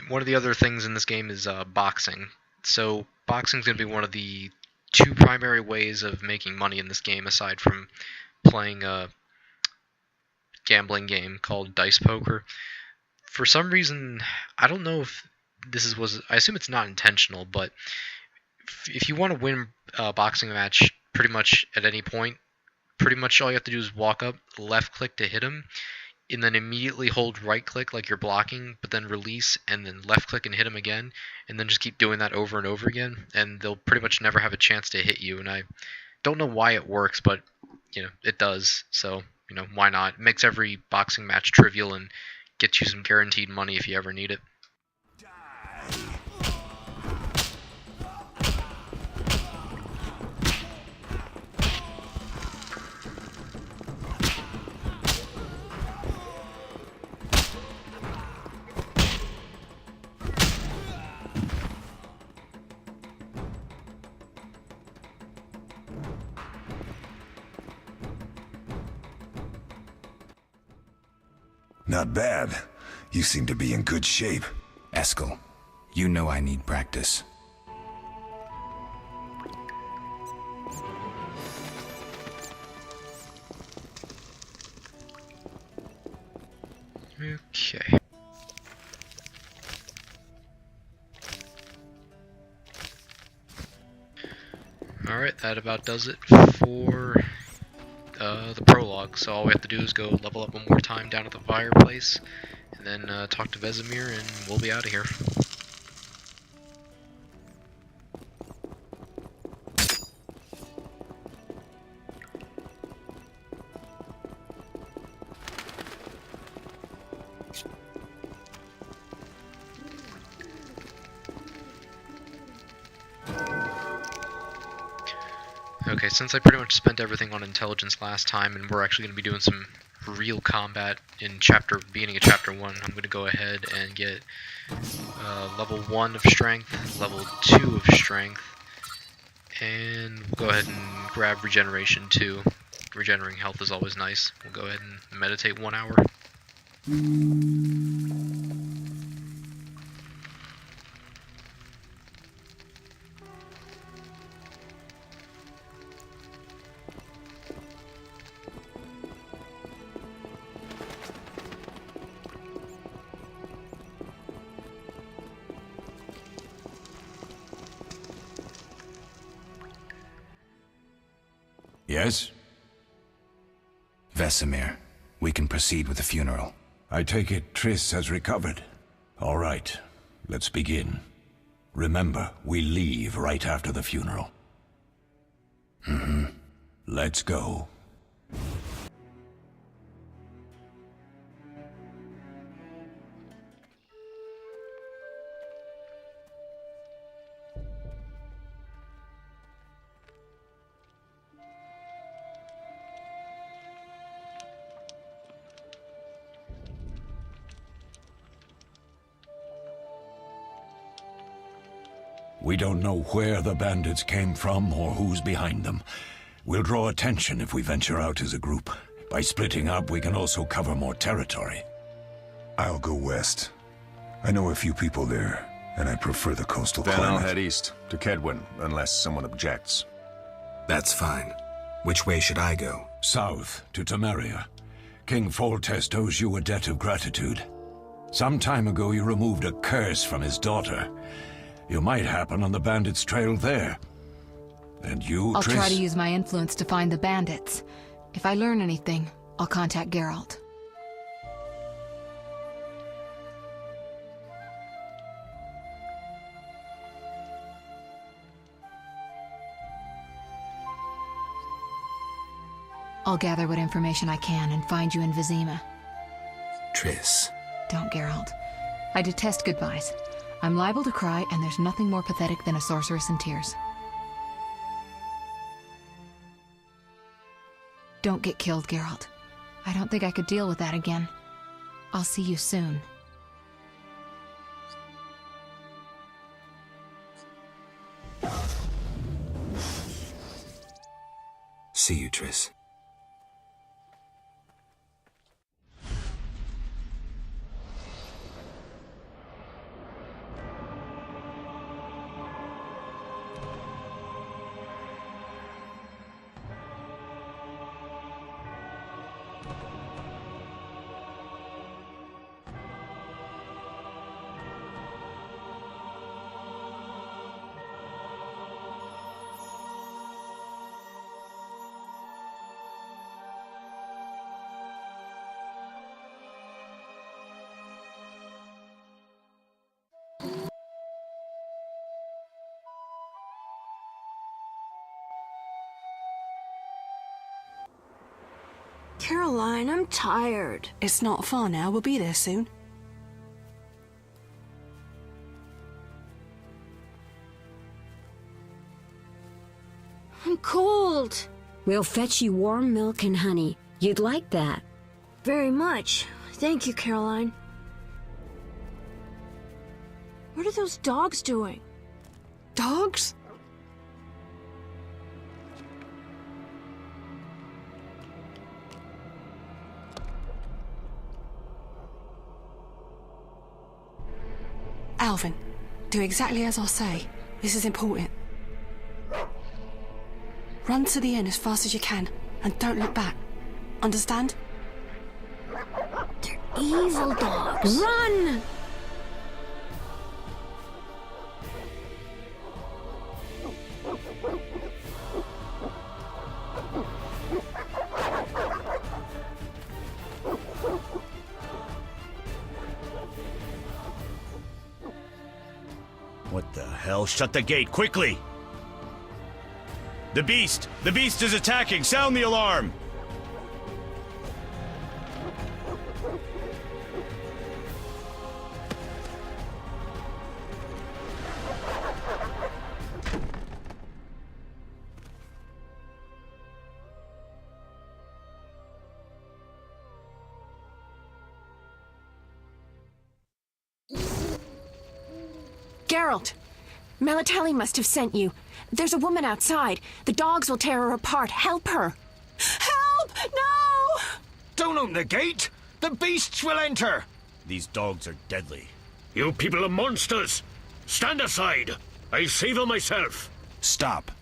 one of the other things in this game is boxing. So boxing is going to be one of the two primary ways of making money in this game, aside from playing a gambling game called Dice Poker. For some reason, I don't know if this was. I assume it's not intentional, but if you want to win a boxing match pretty much at any point, pretty much all you have to do is walk up, left click to hit him, and then immediately hold right click like you're blocking, but then release and then left click and hit him again, and then just keep doing that over and over again, and they'll pretty much never have a chance to hit you. And I don't know why it works, but it does. So why not? It makes every boxing match trivial and gets you some guaranteed money if you ever need it. Not bad. You seem to be in good shape. Eskel, you know I need practice. Okay. Alright, that about does it for the prologue. So all we have to do is go level up one more time down at the fireplace, and then talk to Vesemir, and we'll be out of here. Okay, since I pretty much spent everything on intelligence last time, and we're actually going to be doing some real combat in beginning of chapter 1, I'm going to go ahead and get level 1 of strength, level 2 of strength, and we'll go ahead and grab regeneration 2. Regenerating health is always nice. We'll go ahead and meditate 1 hour. Yes? Vesemir, we can proceed with the funeral. I take it Triss has recovered. All right, let's begin. Remember, we leave right after the funeral. Mm-hmm. Let's go. We don't know where the bandits came from or who's behind them. We'll draw attention if we venture out as a group. By splitting up, we can also cover more territory. I'll go west. I know a few people there, and I prefer the coastal Then climate. I'll head east, to Kedwin, unless someone objects. That's fine. Which way should I go? South, to Temeria. King Foltest owes you a debt of gratitude. Some time ago, you removed a curse from his daughter. You might happen on the bandits' trail there. And you, I'll Triss? try to use my influence to find the bandits. If I learn anything, I'll contact Geralt. I'll gather what information I can and find you in Vizima. Triss. Don't, Geralt. I detest goodbyes. I'm liable to cry, and there's nothing more pathetic than a sorceress in tears. Don't get killed, Geralt. I don't think I could deal with that again. I'll see you soon. See you, Triss. Caroline, I'm tired. It's not far now. We'll be there soon. I'm cold. We'll fetch you warm milk and honey. You'd like that. Very much. Thank you, Caroline. What are those dogs doing? Dogs? Alvin, do exactly as I say. This is important. Run to the inn as fast as you can, and don't look back. Understand? They're evil dogs. Run! What the hell? Shut the gate, quickly! The beast! The beast is attacking! Sound the alarm! Geralt! Melitele must have sent you. There's a woman outside. The dogs will tear her apart. Help her! Help! No! Don't open the gate! The beasts will enter! These dogs are deadly. You people are monsters! Stand aside! I'll save her myself! Stop.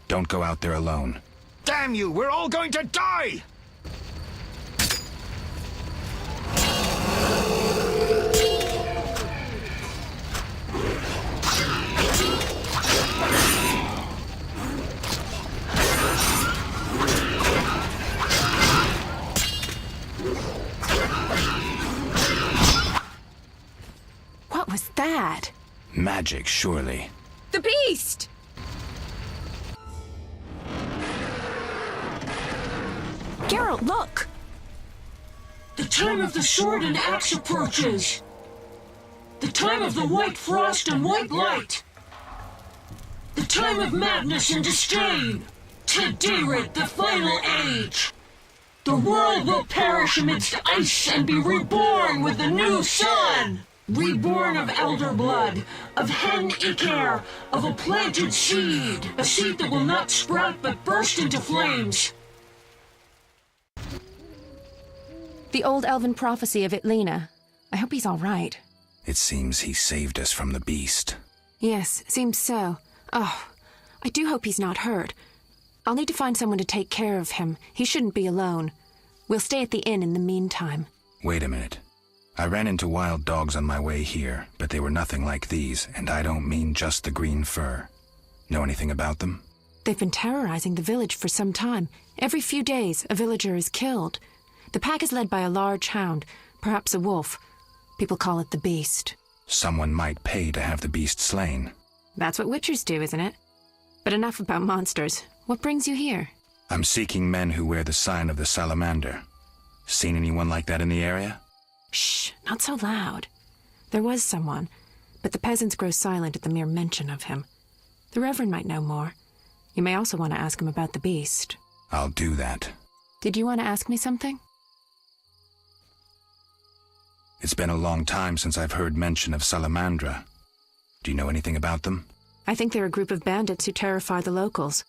Don't go out there alone. Damn you! We're all going to die! What was that? Magic, surely. The beast! Geralt, look! The time of the sword and axe approaches. The time of the white frost and white light. The time of madness and disdain. Today, the final age. The world will perish amidst ice and be reborn with the new sun. Reborn of elder blood, of hen Icair, of a planted seed. A seed that will not sprout but burst into flames. The old elven prophecy of Itlena. I hope he's all right. It seems he saved us from the beast. Yes, seems so. Oh, I do hope he's not hurt. I'll need to find someone to take care of him. He shouldn't be alone. We'll stay at the inn in the meantime. Wait a minute. I ran into wild dogs on my way here, but they were nothing like these, and I don't mean just the green fur. Know anything about them? They've been terrorizing the village for some time. Every few days, a villager is killed. The pack is led by a large hound, perhaps a wolf. People call it the Beast. Someone might pay to have the beast slain. That's what witchers do, isn't it? But enough about monsters. What brings you here? I'm seeking men who wear the sign of the salamander. Seen anyone like that in the area? Shh, not so loud. There was someone, but the peasants grow silent at the mere mention of him. The Reverend might know more. You may also want to ask him about the beast. I'll do that. Did you want to ask me something? It's been a long time since I've heard mention of Salamandra. Do you know anything about them? I think they're a group of bandits who terrify the locals.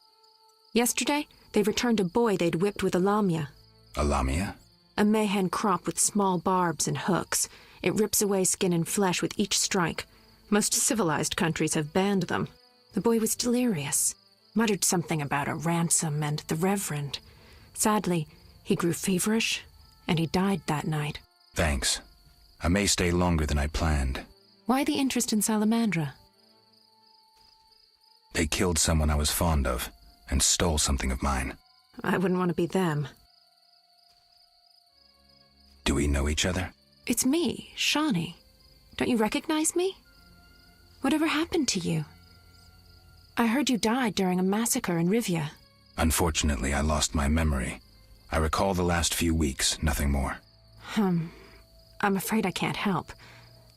Yesterday, they returned a boy they'd whipped with a lamia. A lamia? A mayhen crop with small barbs and hooks. It rips away skin and flesh with each strike. Most civilized countries have banned them. The boy was delirious. Muttered something about a ransom and the Reverend. Sadly, he grew feverish, and he died that night. Thanks. I may stay longer than I planned. Why the interest in Salamandra? They killed someone I was fond of, and stole something of mine. I wouldn't want to be them. Do we know each other? It's me, Shawnee. Don't you recognize me? Whatever happened to you? I heard you died during a massacre in Rivia. Unfortunately, I lost my memory. I recall the last few weeks, nothing more. I'm afraid I can't help.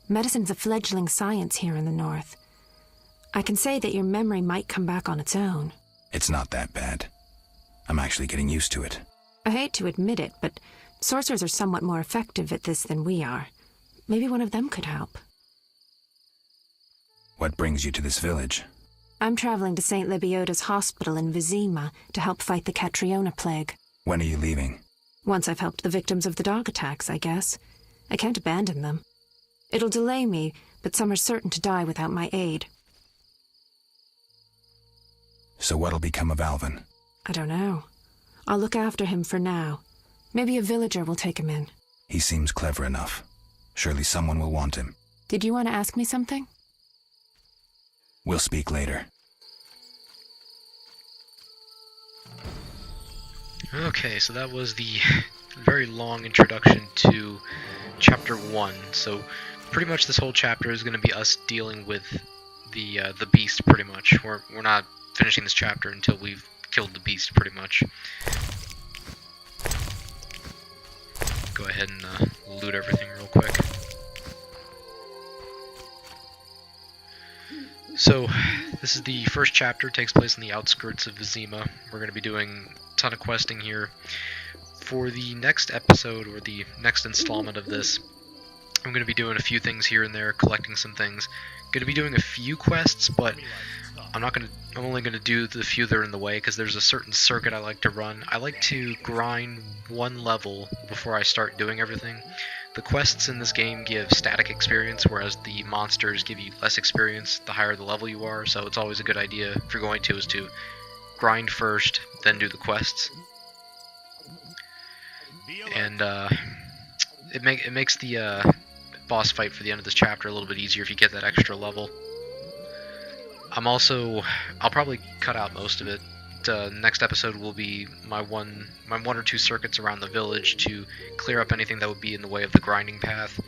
Medicine's a fledgling science here in the north. I can say that your memory might come back on its own. It's not that bad. I'm actually getting used to it. I hate to admit it, but sorcerers are somewhat more effective at this than we are. Maybe one of them could help. What brings you to this village? I'm traveling to St. Lebioda's hospital in Vizima to help fight the Catriona plague. When are you leaving? Once I've helped the victims of the dog attacks, I guess. I can't abandon them. It'll delay me, but some are certain to die without my aid. So what'll become of Alvin? I don't know. I'll look after him for now. Maybe a villager will take him in. He seems clever enough. Surely someone will want him. Did you want to ask me something? We'll speak later. Okay, so that was the very long introduction to Chapter 1. So pretty much this whole chapter is going to be us dealing with the beast, pretty much. We're not finishing this chapter until we've killed the beast, pretty much. Go ahead and loot everything real quick. So, this is the first chapter, takes place in the outskirts of Vizima. We're going to be doing a ton of questing here. For the next episode, or the next installment of this, I'm going to be doing a few things here and there, collecting some things. Going to be doing a few quests, but I'm only going to do the few that are in the way, because there's a certain circuit I like to run. I like to grind one level before I start doing everything. The quests in this game give static experience, whereas the monsters give you less experience the higher the level you are, so it's always a good idea, if you're going to, is to grind first, then do the quests. And it makes the boss fight for the end of this chapter a little bit easier if you get that extra level. I'll probably cut out most of it. Next episode will be my one or two circuits around the village to clear up anything that would be in the way of the grinding path,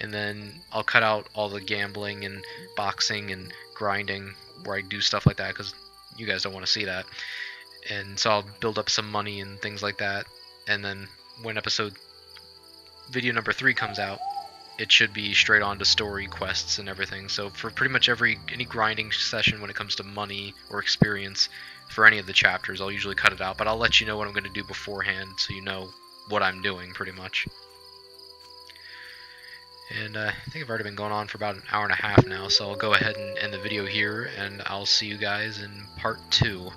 and then I'll cut out all the gambling and boxing and grinding where I do stuff like that, because you guys don't want to see that. And so I'll build up some money and things like that, and then when video number 3 comes out, it should be straight on to story quests and everything. So for pretty much any grinding session when it comes to money or experience for any of the chapters, I'll usually cut it out, but I'll let you know what I'm going to do beforehand so you know what I'm doing pretty much. And I think I've already been going on for about an hour and a half now, so I'll go ahead and end the video here, and I'll see you guys in part 2.